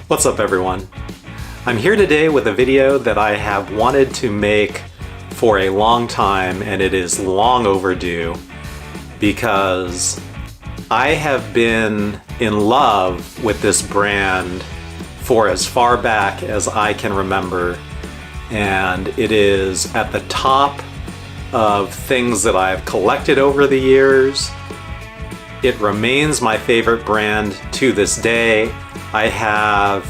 What's up everyone? I'm here today with a video that I have wanted to make for a long time, and it is long overdue because I have been in love with this brand for as far back as I can remember, and it is at the top of things that I've collected over the years. It remains my favorite brand to this day. I have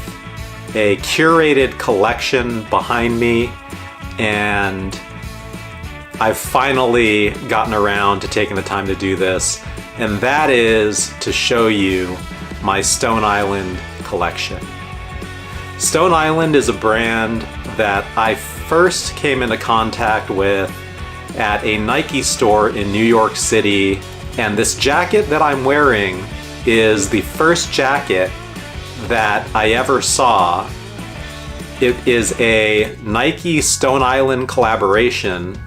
a curated collection behind me, and I've finally gotten around to taking the time to do this, and that is to show you my Stone Island collection. Stone Island is a brand that I first came into contact with at a Nike store in New York City, and this jacket that I'm wearing is the first jacket that I ever saw. It is a Nike Stone Island collaboration,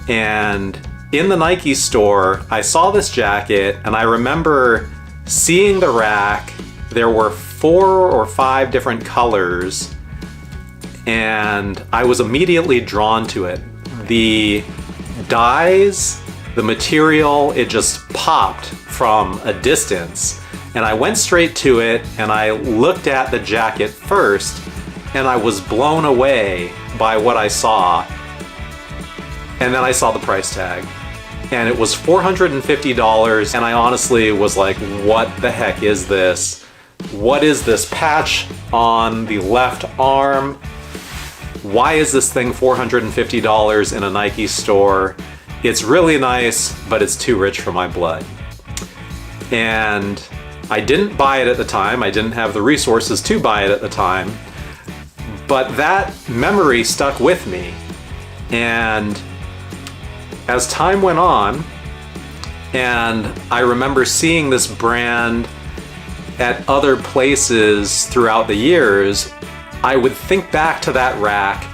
and in the Nike store I saw this jacket, and I remember seeing the rack. There were 4 or 5 different colors, and I was immediately drawn to it. The dyes, the material, it just popped from a distance. And I went straight to it, and I looked at the jacket first, and I was blown away by what I saw. And then I saw the price tag, and it was $450, and I honestly was like, what the heck is this? What is this patch on the left arm? Why is this thing $450 in a Nike store? It's really nice, but it's too rich for my blood. And I didn't buy it at the time. I didn't have the resources to buy it at the time, but that memory stuck with me. And as time went on, and I remember seeing this brand at other places throughout the years, I would think back to that rack,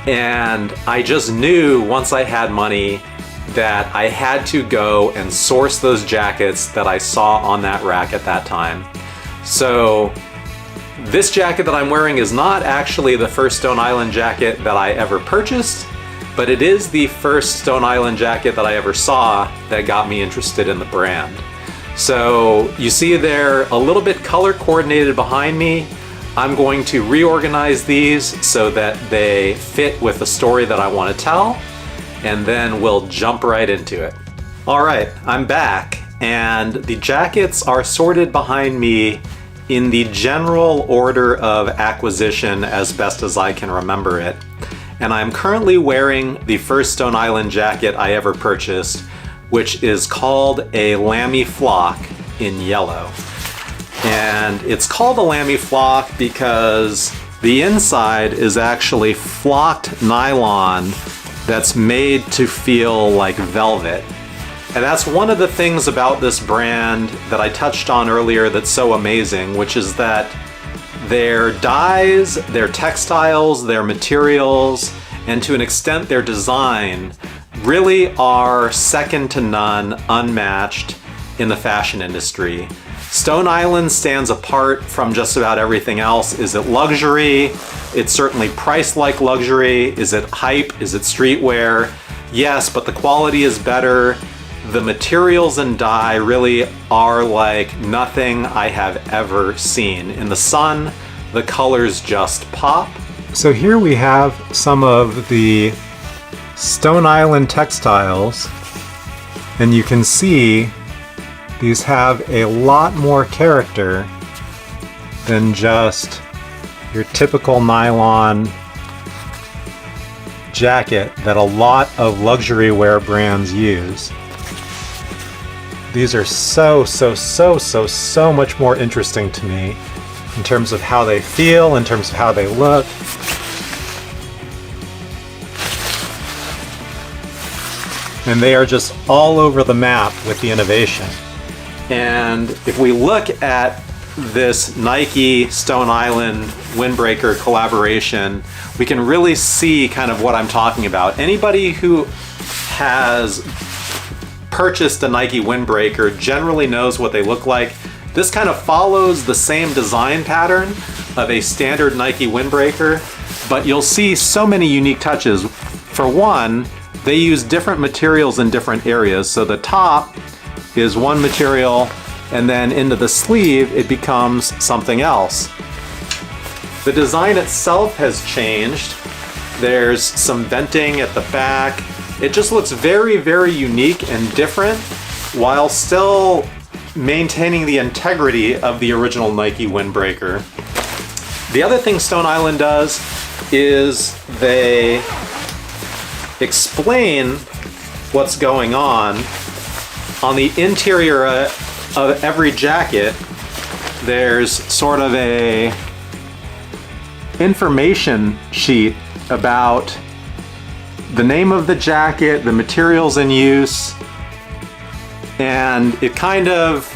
and I just knew once I had money that I had to go and source those jackets that I saw on that rack at that time. So this jacket that I'm wearing is not actually the first Stone Island jacket that I ever purchased, but it is the first Stone Island jacket that I ever saw that got me interested in the brand. So you see they're a little bit color coordinated behind me. I'm going to reorganize these so that they fit with the story that I want to tell, and then we'll jump right into it. All right, I'm back, and the jackets are sorted behind me in the general order of acquisition as best as I can remember it. And I'm currently wearing the first Stone Island jacket I ever purchased, which is called a Lamy flock in yellow. And it's called a Lamy flock because the inside is actually flocked nylon that's made to feel like velvet. And that's one of the things about this brand that I touched on earlier that's so amazing, which is that their dyes, their textiles, their materials, and to an extent their design really are second to none, unmatched in the fashion industry. Stone Island stands apart from just about everything else. Is it luxury? It's certainly priced like luxury. Is it hype? Is it streetwear? Yes, but the quality is better. The materials and dye really are like nothing I have ever seen. In the sun, the colors just pop. So here we have some of the Stone Island textiles, and you can see these have a lot more character than just your typical nylon jacket that a lot of luxury wear brands use. These are so much more interesting to me in terms of how they feel, in terms of how they look. And they are just all over the map with the innovation. And if we look at this Nike Stone Island windbreaker collaboration, we can really see kind of what I'm talking about. Anybody who has purchased a Nike windbreaker generally knows what they look like. This kind of follows the same design pattern of a standard Nike windbreaker, but you'll see so many unique touches. For one, they use different materials in different areas. So the top is one material, and then into the sleeve it becomes something else. The design itself has changed. There's some venting at the back. It just looks very, very unique and different while still maintaining the integrity of the original Nike windbreaker. The other thing Stone Island does is they explain what's going on the interior of every jacket. There's sort of a information sheet about the name of the jacket, the materials in use, and it kind of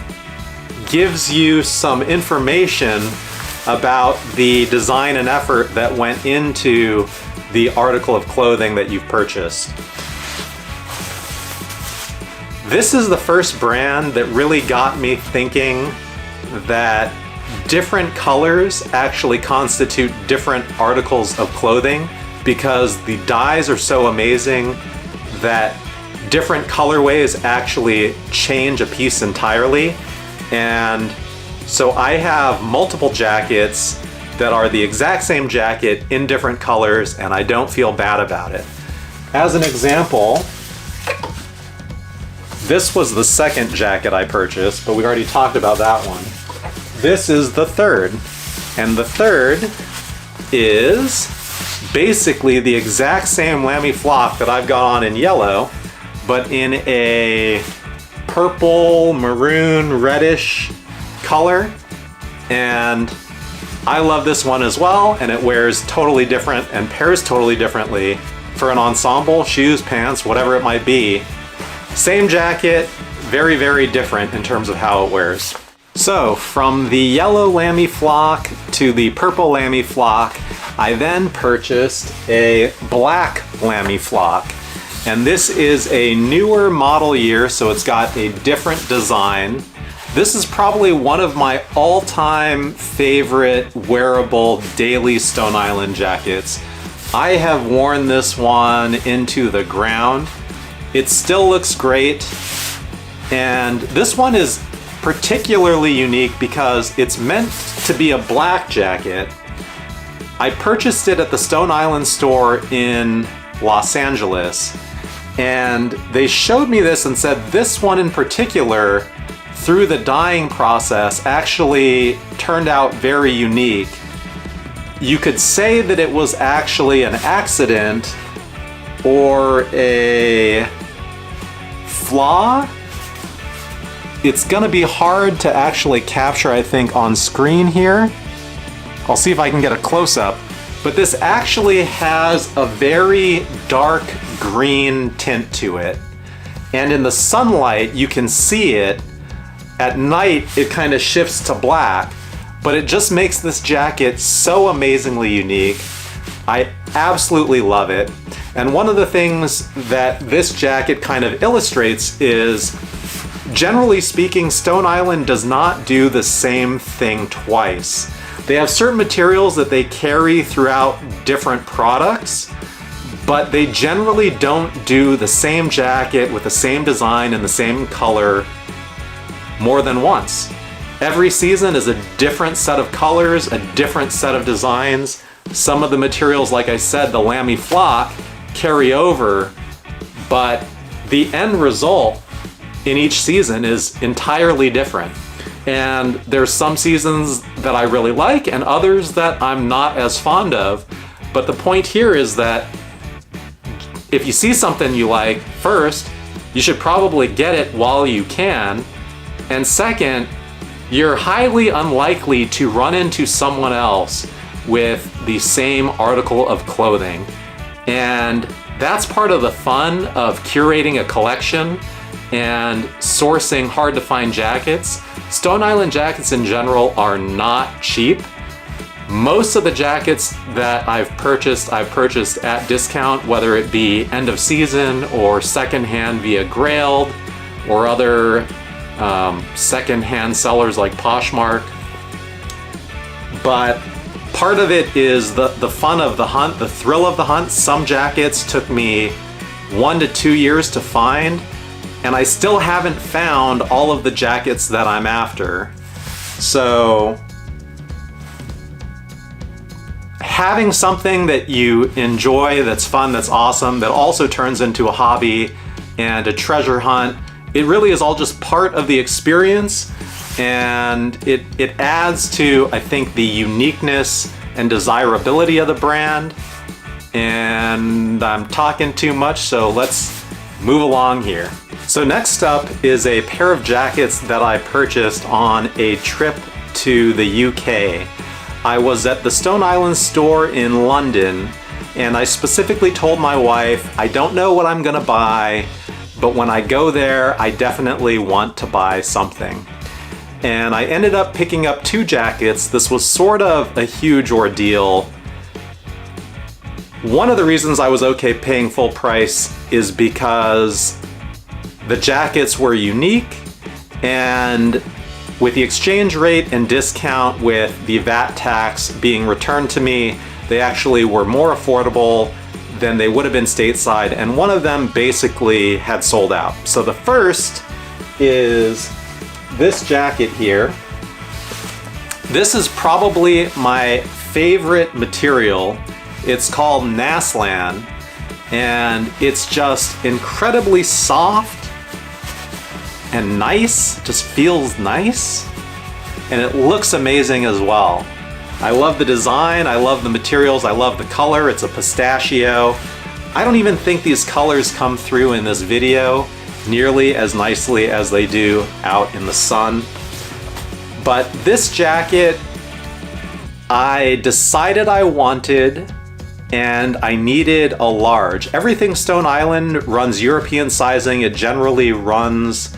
gives you some information about the design and effort that went into the article of clothing that you've purchased. This is the first brand that really got me thinking that different colors actually constitute different articles of clothing, because the dyes are so amazing that different colorways actually change a piece entirely. And so I have multiple jackets that are the exact same jacket in different colors, and I don't feel bad about it. As an example, this was the second jacket I purchased, but we already talked about that one. This is the third, and the third is basically the exact same Lamy flock that I've got on in yellow, but in a purple, maroon, reddish color. And I love this one as well, and it wears totally different and pairs totally differently for an ensemble, shoes, pants, whatever it might be. Same jacket, very, very different in terms of how it wears. So from the yellow Lamy flock to the purple Lamy flock, I then purchased a black Lamy flock. And this is a newer model year, so it's got a different design. This is probably one of my all-time favorite wearable daily Stone Island jackets. I have worn this one into the ground. It still looks great. And this one is particularly unique because it's meant to be a black jacket. I purchased it at the Stone Island store in Los Angeles, and they showed me this and said this one in particular, through the dyeing process, actually turned out very unique. You could say that it was actually an accident or a flaw. It's gonna be hard to actually capture, I think, on screen here. I'll see if I can get a close-up, but this actually has a very dark green tint to it. And in the sunlight, you can see it. At night, it kind of shifts to black, but it just makes this jacket so amazingly unique. I absolutely love it. And one of the things that this jacket kind of illustrates is, generally speaking, Stone Island does not do the same thing twice. They have certain materials that they carry throughout different products, but they generally don't do the same jacket with the same design and the same color more than once. Every season is a different set of colors, a different set of designs. Some of the materials, like I said, the Lamy flock, carry over, but the end result in each season is entirely different. And there's some seasons that I really like and others that I'm not as fond of. But the point here is that if you see something you like, first, you should probably get it while you can. And second, you're highly unlikely to run into someone else with the same article of clothing. And that's part of the fun of curating a collection and sourcing hard to find jackets. Stone Island jackets in general are not cheap. Most of the jackets that I've purchased at discount, whether it be end of season or secondhand via Grailed or other second-hand sellers like Poshmark. But part of it is the fun of the hunt, the thrill of the hunt. Some jackets took me 1 to 2 years to find, and I still haven't found all of the jackets that I'm after. So having something that you enjoy, that's fun, that's awesome, that also turns into a hobby and a treasure hunt, it really is all just part of the experience, and it adds to, I think, the uniqueness and desirability of the brand. And I'm talking too much, so let's move along here. So next up is a pair of jackets that I purchased on a trip to the UK. I was at the Stone Island store in London, and I specifically told my wife, I don't know what I'm gonna buy, but when I go there, I definitely want to buy something. And I ended up picking up 2 jackets. This was sort of a huge ordeal. One of the reasons I was okay paying full price is because the jackets were unique, and with the exchange rate and discount with the VAT tax being returned to me, they actually were more affordable than they would have been stateside, and one of them basically had sold out. So the first is this jacket here. This is probably my favorite material. It's called Naslan, and it's just incredibly soft and nice, just feels nice, and it looks amazing as well. I love the design, I love the materials, I love the color. It's a pistachio. I don't even think these colors come through in this video nearly as nicely as they do out in the sun. But this jacket, I decided I wanted, and I needed a large. Everything Stone Island runs European sizing. It generally runs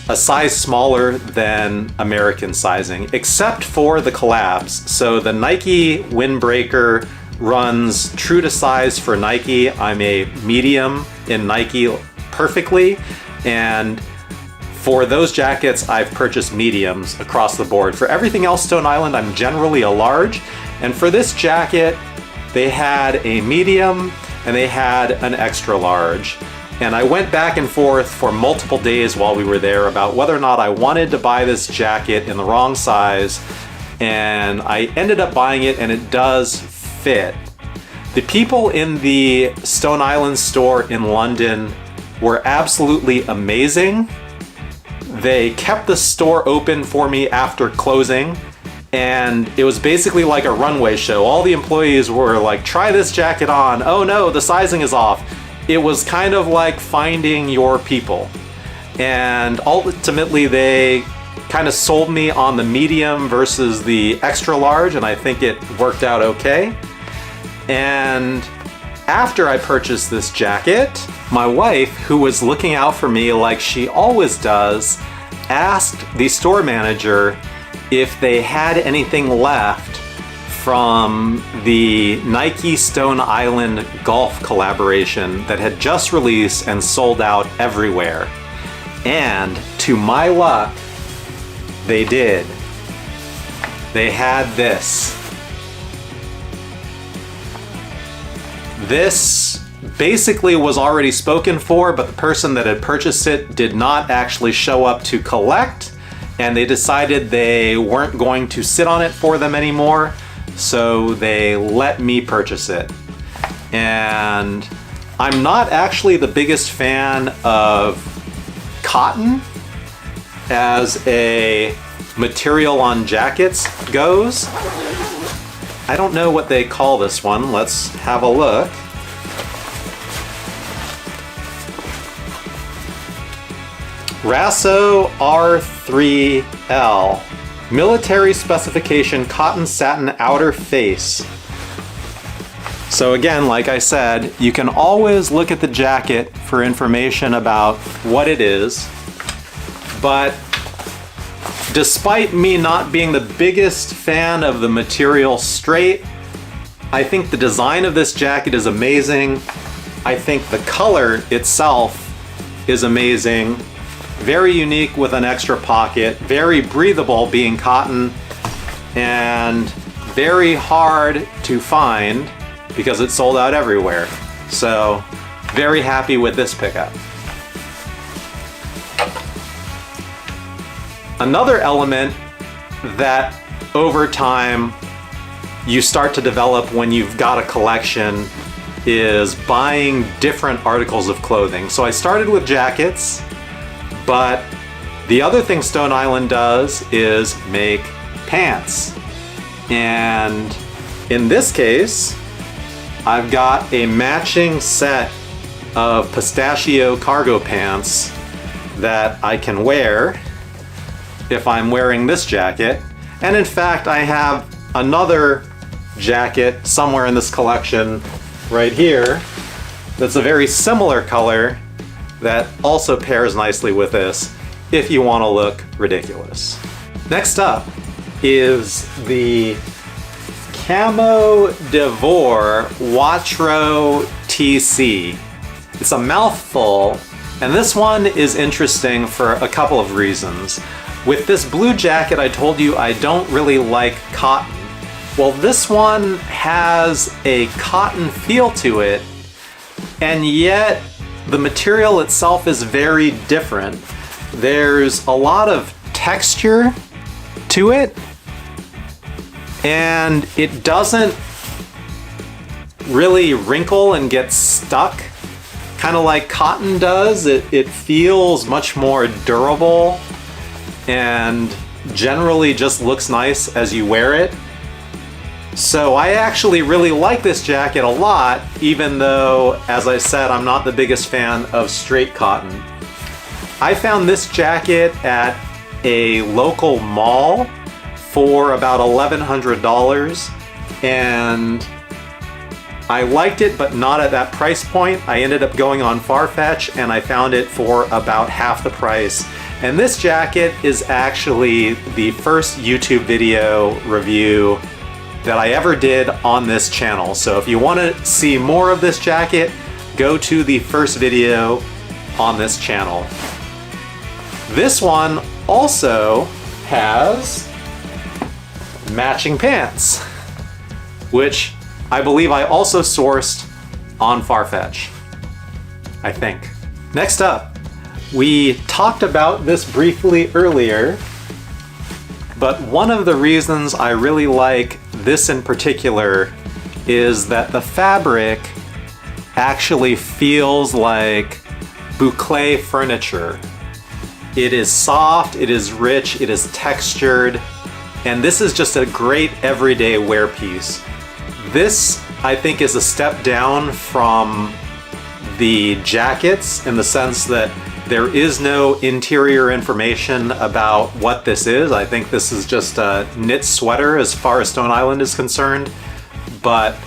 a size smaller than American sizing, except for the collabs. So the Nike windbreaker runs true to size for Nike. I'm a medium in Nike perfectly, and for those jackets I've purchased mediums across the board. For everything else Stone Island, I'm generally a large, and for this jacket they had a medium and they had an extra large. And I went back and forth for multiple days while we were there about whether or not I wanted to buy this jacket in the wrong size, and I ended up buying it, and it does fit. The people in the Stone Island store in London were absolutely amazing. They kept the store open for me after closing, and it was basically like a runway show. All the employees were like, try this jacket on. Oh no, the sizing is off. It was kind of like finding your people. And ultimately they kind of sold me on the medium versus the extra large, and I think it worked out okay. And after I purchased this jacket, my wife, who was looking out for me like she always does, asked the store manager if they had anything left from the Nike Stone Island golf collaboration that had just released and sold out everywhere. And to my luck, they did. They had this. This basically was already spoken for, but the person that had purchased it did not actually show up to collect, and they decided they weren't going to sit on it for them anymore. So they let me purchase it. And I'm not actually the biggest fan of cotton as a material on jackets goes. I don't know what they call this one. Let's have a look. Raso R3L. Military specification cotton satin outer face. So again, like I said, you can always look at the jacket for information about what it is. But despite me not being the biggest fan of the material straight, I think the design of this jacket is amazing. I think the color itself is amazing. very unique with an extra pocket, very breathable being cotton, and very hard to find because it's sold out everywhere. So very happy with this pickup. Another element that over time you start to develop when you've got a collection is buying different articles of clothing. So I started with jackets, but the other thing Stone Island does is make pants. And in this case, I've got a matching set of Pistachio cargo pants that I can wear if I'm wearing this jacket. And in fact, I have another jacket somewhere in this collection right here that's a very similar color that also pairs nicely with this if you want to look ridiculous. Next up is the Camo Devore Watro TC. It's a mouthful, and this one is interesting for a couple of reasons. With this blue jacket, I told you I don't really like cotton. Well, this one has a cotton feel to it, and yet the material itself is very different. There's a lot of texture to it, and it doesn't really wrinkle and get stuck, kind of like cotton does. It feels much more durable and generally just looks nice as you wear it. So I actually really like this jacket a lot, even though, as I said, I'm not the biggest fan of straight cotton. I found this jacket at a local mall for about $1,100, and I liked it, but not at that price point. I ended up going on Farfetch and I found it for about half the price. And this jacket is actually the first YouTube video review that I ever did on this channel. So if you want to see more of this jacket, go to the first video on this channel. This one also has matching pants, which I believe I also sourced on Farfetch, I think. Next up, we talked about this briefly earlier, but one of the reasons I really like this in particular is that the fabric actually feels like boucle furniture. It is soft, it is rich, it is textured, and this is just a great everyday wear piece. This, I think, is a step down from the jackets in the sense that there is no interior information about what this is. I think this is just a knit sweater as far as Stone Island is concerned. But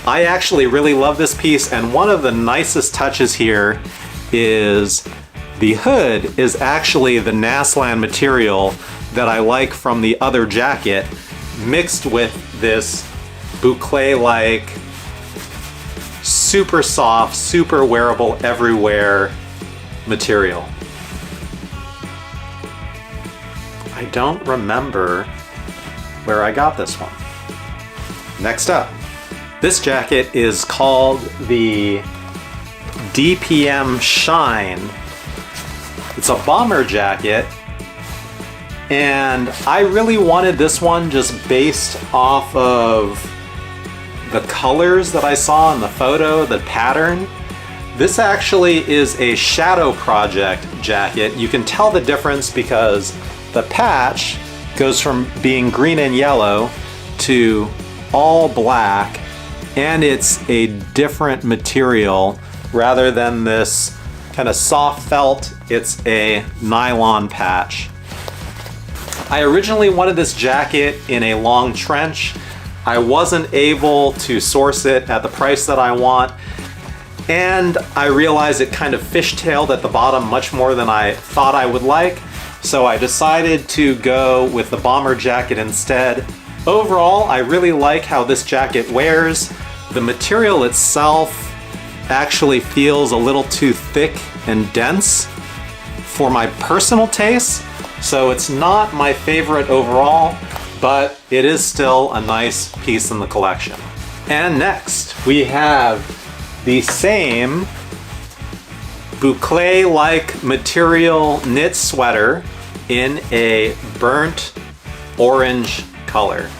I actually really love this piece, and one of the nicest touches here is the hood is actually the Naslan material that I like from the other jacket, mixed with this boucle-like, super soft, super wearable everywhere material. I don't remember where I got this one. Next up, this jacket is called the DPM Shine. It's a bomber jacket, and I really wanted this one just based off of the colors that I saw in the photo, the pattern. This actually is a shadow project jacket. You can tell the difference because the patch goes from being green and yellow to all black, and it's a different material rather than this kind of soft felt. It's a nylon patch. I originally wanted this jacket in a long trench. I wasn't able to source it at the price that I want, and I realized it kind of fishtailed at the bottom much more than I thought I would like, so I decided to go with the bomber jacket instead. Overall, I really like how this jacket wears. The material itself actually feels a little too thick and dense for my personal taste, so it's not my favorite overall, but it is still a nice piece in the collection. And next, we have the same boucle-like material knit sweater in a burnt orange color.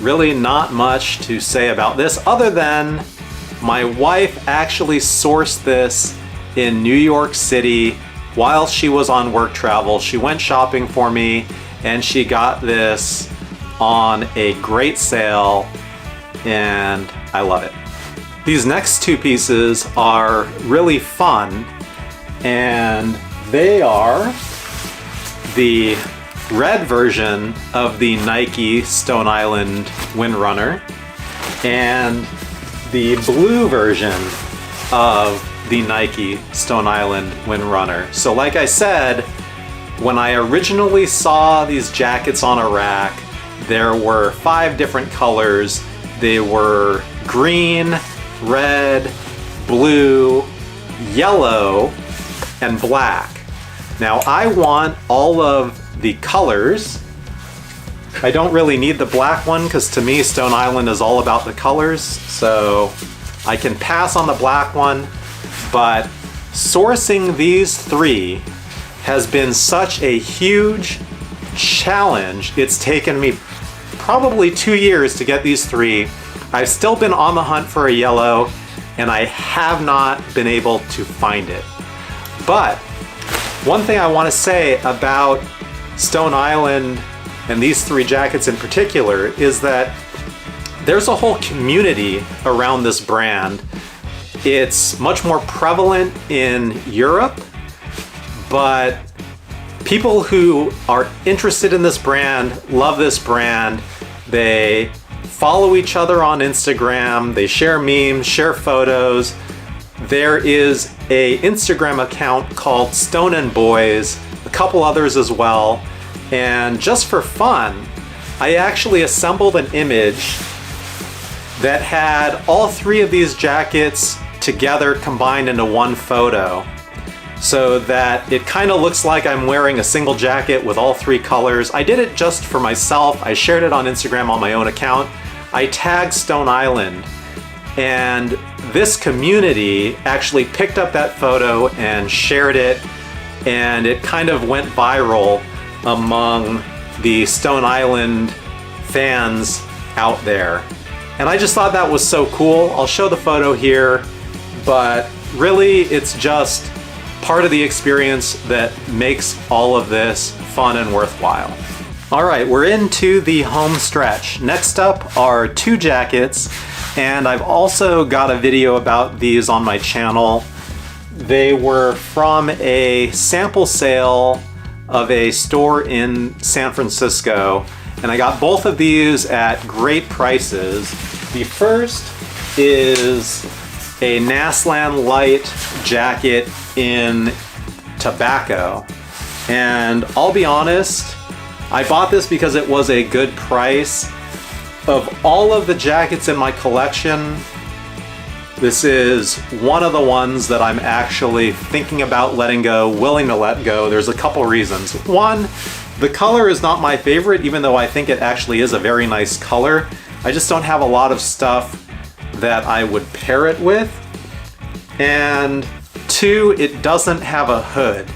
Really not much to say about this other than my wife actually sourced this in New York City while she was on work travel. She went shopping for me and she got this on a great sale and I love it. These next two pieces are really fun and they are the red version of the Nike Stone Island Windrunner and the blue version of the Nike Stone Island Windrunner. So like I said, when I originally saw these jackets on a rack, there were 5 different colors. They were green, red, blue, yellow, and black. Now I want all of the colors. I don't really need the black one because to me Stone Island is all about the colors, so I can pass on the black one, but sourcing these 3 has been such a huge challenge. It's taken me probably 2 years to get these 3. I've still been on the hunt for a yellow and I have not been able to find it. But one thing I want to say about Stone Island and these 3 jackets in particular is that there's a whole community around this brand. It's much more prevalent in Europe, but people who are interested in this brand love this brand. They follow each other on Instagram, they share memes, share photos. There is a Instagram account called Stone and Boys, a couple others as well, and just for fun, I actually assembled an image that had all 3 of these jackets together combined into one photo, so that it kind of looks like I'm wearing a single jacket with all 3 colors. I did it just for myself. I shared it on Instagram on my own account. I tagged Stone Island, and this community actually picked up that photo and shared it, and it kind of went viral among the Stone Island fans out there. And I just thought that was so cool. I'll show the photo here, but really it's just part of the experience that makes all of this fun and worthwhile. All right, we're into the home stretch. Next up are 2 jackets, and I've also got a video about these on my channel. They were from a sample sale of a store in San Francisco, and I got both of these at great prices. The first is a Naslan light jacket in tobacco, and I'll be honest, I bought this because it was a good price. Of all of the jackets in my collection, this is one of the ones that I'm actually thinking about letting go, willing to let go. There's a couple reasons. One, the color is not my favorite, even though I think it actually is a very nice color. I just don't have a lot of stuff that I would pair it with. And 2, it doesn't have a hood.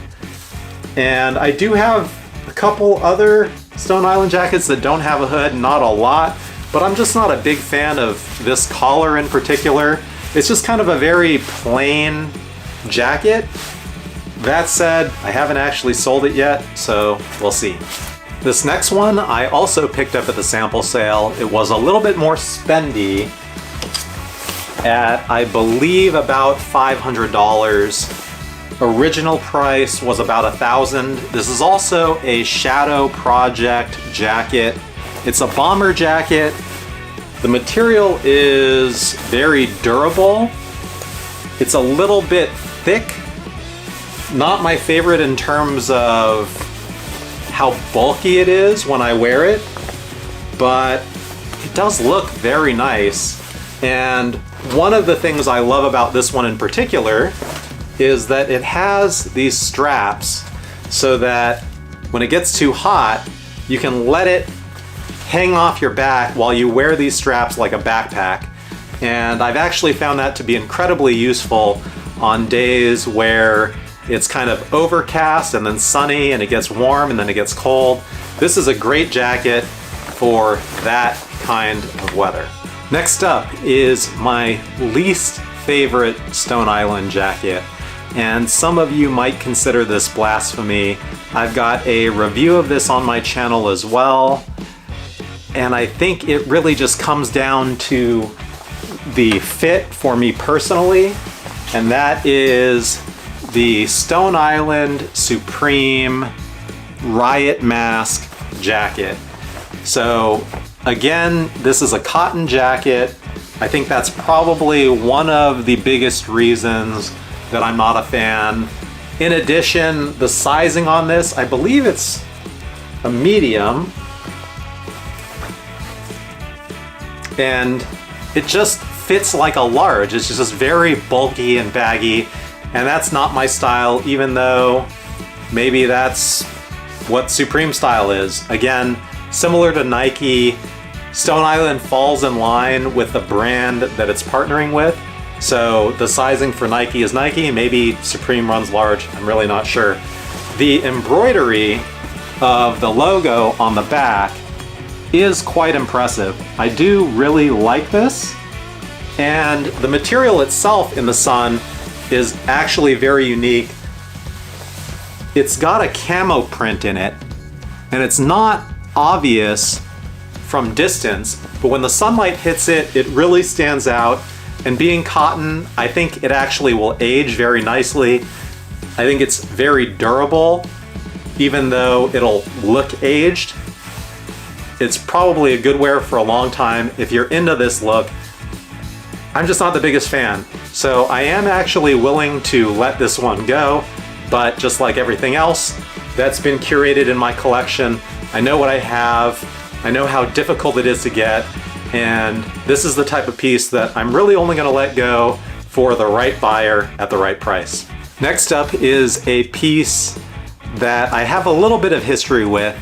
And I do have a couple other Stone Island jackets that don't have a hood, not a lot, but I'm just not a big fan of this collar in particular. It's just kind of a very plain jacket. That said, I haven't actually sold it yet, so we'll see. This next one I also picked up at the sample sale. It was a little bit more spendy at, I believe, about $500. Original price was about $1,000. This is also a Shadow Project jacket. It's a bomber jacket. The material is very durable. It's a little bit thick. Not my favorite in terms of how bulky it is when I wear it, but it does look very nice. And one of the things I love about this one in particular is that it has these straps so that when it gets too hot, you can let it hang off your back while you wear these straps like a backpack. And I've actually found that to be incredibly useful on days where it's kind of overcast and then sunny and it gets warm and then it gets cold. This is a great jacket for that kind of weather. Next up is my least favorite Stone Island jacket, and some of you might consider this blasphemy. I've got a review of this on my channel as well, and I think it really just comes down to the fit for me personally, and that is the Stone Island Supreme Riot Mask jacket. So again, this is a cotton jacket. I think that's probably one of the biggest reasons that I'm not a fan. In addition, the sizing on this, I believe it's a medium, and it just fits like a large. It's just very bulky and baggy, and that's not my style, even though maybe that's what Supreme style is. Again, similar to Nike, Stone Island falls in line with the brand that it's partnering with. So the sizing for Nike is Nike, maybe Supreme runs large, I'm really not sure. The embroidery of the logo on the back is quite impressive. I do really like this, and the material itself in the sun is actually very unique. It's got a camo print in it, and it's not obvious from distance, but when the sunlight hits it, it really stands out. And being cotton, I think it actually will age very nicely. I think it's very durable, even though it'll look aged. It's probably a good wear for a long time if you're into this look. I'm just not the biggest fan. So I am actually willing to let this one go, but just like everything else that's been curated in my collection, I know what I have, I know how difficult it is to get, and this is the type of piece that I'm really only gonna let go for the right buyer at the right price. Next up is a piece that I have a little bit of history with.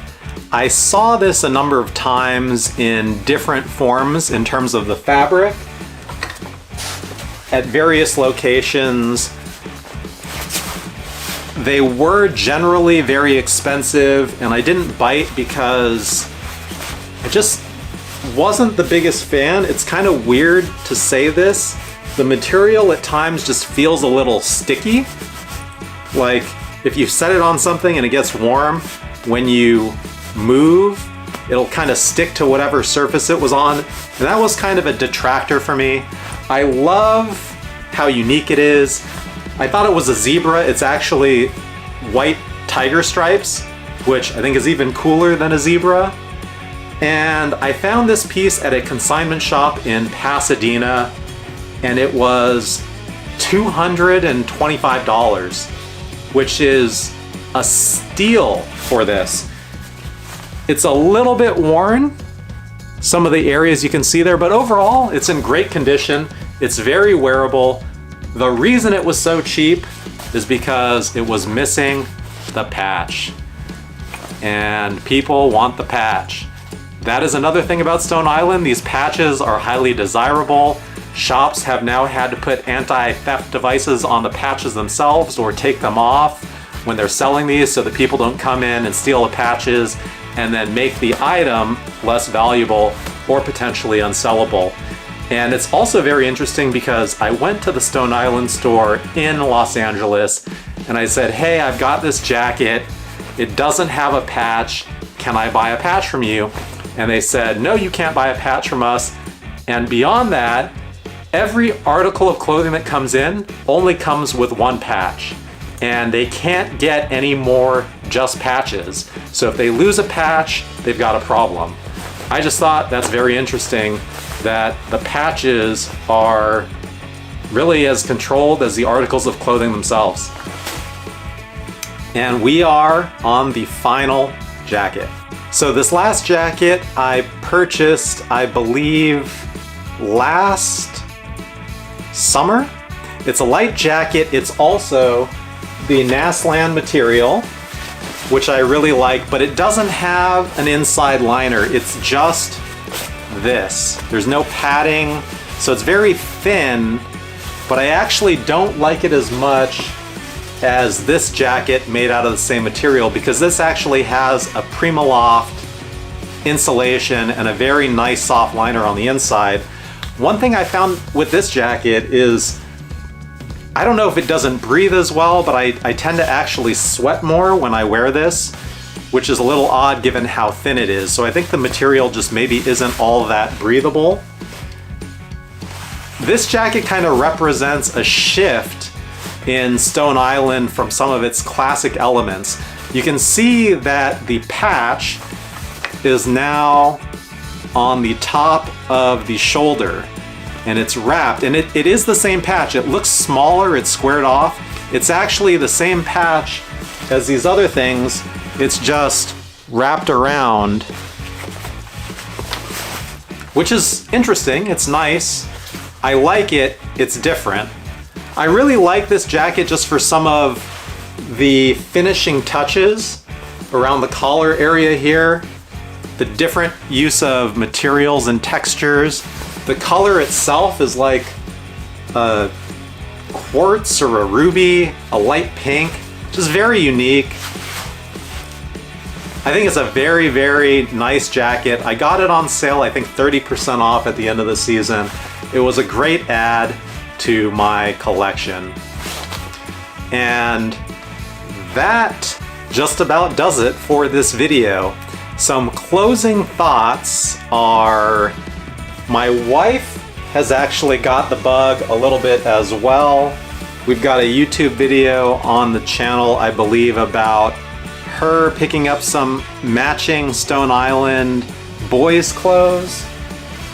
I saw this a number of times in different forms in terms of the fabric at various locations. They were generally very expensive, and I didn't bite because I just wasn't the biggest fan. It's kind of weird to say this. The material at times just feels a little sticky. Like if you set it on something and it gets warm, when you move, it'll kind of stick to whatever surface it was on. And that was kind of a detractor for me. I love how unique it is. I thought it was a zebra. It's actually white tiger stripes, which I think is even cooler than a zebra. And I found this piece at a consignment shop in Pasadena, and it was $225, which is a steal for this. It's a little bit worn, some of the areas you can see there, but overall it's in great condition. It's very wearable. The reason it was so cheap is because it was missing the patch, and people want the patch. That is another thing about Stone Island. These patches are highly desirable. Shops have now had to put anti-theft devices on the patches themselves or take them off when they're selling these so that people don't come in and steal the patches and then make the item less valuable or potentially unsellable. And it's also very interesting because I went to the Stone Island store in Los Angeles and I said, hey, I've got this jacket. It doesn't have a patch. Can I buy a patch from you? And they said, no, you can't buy a patch from us. And beyond that, every article of clothing that comes in only comes with one patch. And they can't get any more just patches. So if they lose a patch, they've got a problem. I just thought that's very interesting that the patches are really as controlled as the articles of clothing themselves. And we are on the final jacket. So this last jacket I purchased, I believe, last summer. It's a light jacket. It's also the Naslan material, which I really like, but it doesn't have an inside liner. It's just this. There's no padding, so it's very thin, but I actually don't like it as much as this jacket made out of the same material, because this actually has a Primaloft insulation and a very nice soft liner on the inside. One thing I found with this jacket is, I don't know if it doesn't breathe as well, but I tend to actually sweat more when I wear this, which is a little odd given how thin it is. So I think the material just maybe isn't all that breathable. This jacket kind of represents a shift in Stone Island from some of its classic elements. You can see that the patch is now on the top of the shoulder, and it's wrapped, and it is the same patch. It looks smaller, it's squared off. It's actually the same patch as these other things. It's just wrapped around, which is interesting. It's nice. I like it. It's different. I really like this jacket just for some of the finishing touches around the collar area here, the different use of materials and textures. The color itself is like a quartz or a ruby, a light pink, just very unique. I think it's a very, very nice jacket. I got it on sale, I think 30% off at the end of the season. It was a great add to my collection. And that just about does it for this video. Some closing thoughts are, my wife has actually got the bug a little bit as well. We've got a YouTube video on the channel, I believe, about her picking up some matching Stone Island boys' clothes.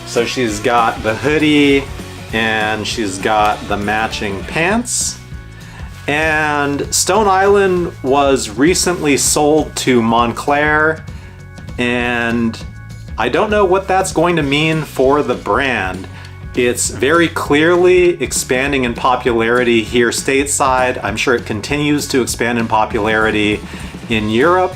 So she's got the hoodie and she's got the matching pants. And Stone Island was recently sold to Moncler, and I don't know what that's going to mean for the brand. It's very clearly expanding in popularity here stateside. I'm sure it continues to expand in popularity in Europe,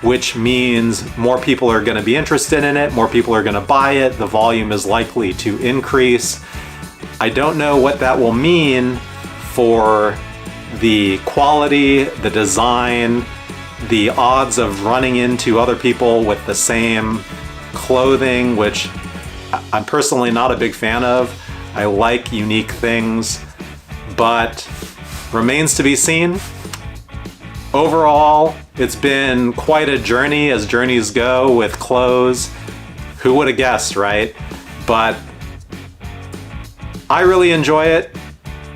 which means more people are going to be interested in it, more people are going to buy it, the volume is likely to increase. I don't know what that will mean for the quality, the design, the odds of running into other people with the same clothing, which I'm personally not a big fan of. I like unique things, but remains to be seen. Overall, it's been quite a journey, as journeys go with clothes. Who would have guessed, right? But I really enjoy it.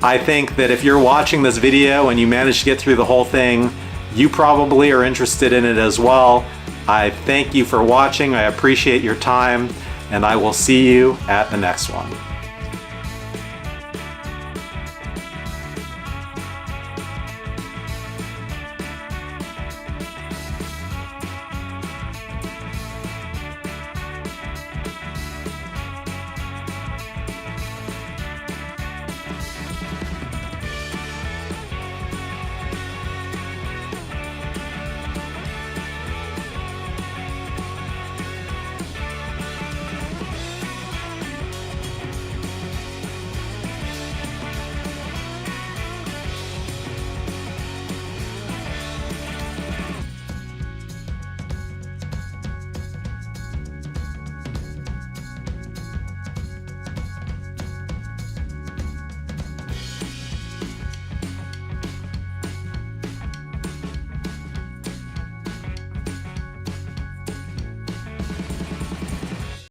I think that if you're watching this video and you manage to get through the whole thing, you probably are interested in it as well. I thank you for watching. I appreciate your time, and I will see you at the next one.